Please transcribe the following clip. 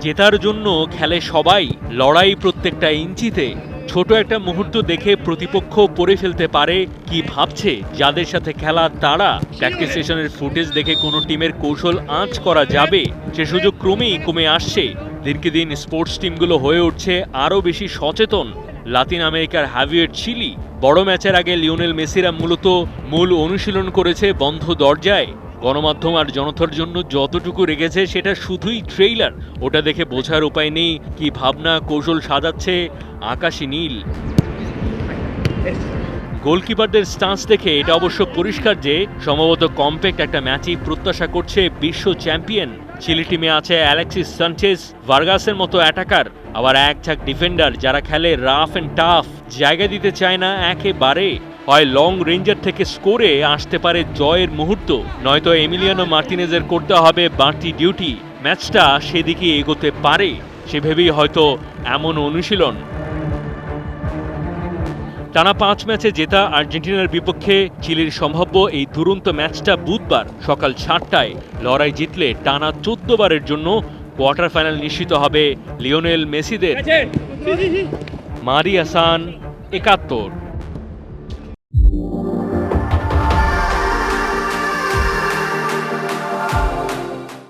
জেতার জন্য খেলে সবাই, লড়াই প্রত্যেকটা ইঞ্চিতে। ছোট একটা মুহূর্ত দেখে প্রতিপক্ষ পড়ে ফেলতে পারে কি ভাবছে যাদের সাথে খেলা তারা। প্র্যাকটিস সেশনের ফুটেজ দেখে কোনো টিমের কৌশল আঁচ করা যাবে, সে সুযোগ ক্রমেই কমে আসছে। দিনকে দিন স্পোর্টস টিমগুলো হয়ে উঠছে আরও বেশি সচেতন। লাতিন আমেরিকার হ্যাভিয়েট চিলি বড় ম্যাচের আগে লিওনেল মেসিরা মূলত মূল অনুশীলন করেছে বন্ধ দরজায়। গণমাধ্যম আর জনতার জন্য যতটুকু রেখেছে সেটা শুধুই ট্রেইলার। ওটা দেখে বোঝার উপায় নেই কি ভাবনা কৌশল সাজাচ্ছে আকাশী নীল। গোলকিপারদের স্টান্স দেখে এটা অবশ্য পরিষ্কার যে সম্ভবত কম্প্যাক্ট একটা ম্যাচই প্রত্যাশা করছে বিশ্ব চ্যাম্পিয়ন। চিলি টিমে আছে অ্যালেক্সিস সানচেজ, ভার্গাসের মতো অ্যাটাকার, আবার এক ঝাঁক ডিফেন্ডার যারা খেলে রাফ অ্যান্ড টাফ, জায়গা দিতে চায় না একেবারে। হয় লং রেঞ্জার থেকে স্কোরে আসতে পারে জয়ের মুহূর্ত, নয়তো এমিলিয়ানো মার্টিনেজের করতে হবে বাড়তি ডিউটি। ম্যাচটা সেদিকে এগোতে পারে, সে ভেবেই হয়তো এমন অনুশীলন। টানা ৫ ম্যাচে জেতা আর্জেন্টিনার বিপক্ষে চিলির সম্ভাব্য এই দুরন্ত ম্যাচটা বুধবার সকাল ৭টায়। লড়াই জিতলে টানা ১৪ বারের জন্য কোয়ার্টার ফাইনাল নিশ্চিত হবে লিওনেল মেসিদের। মারি হাসান, ৭১।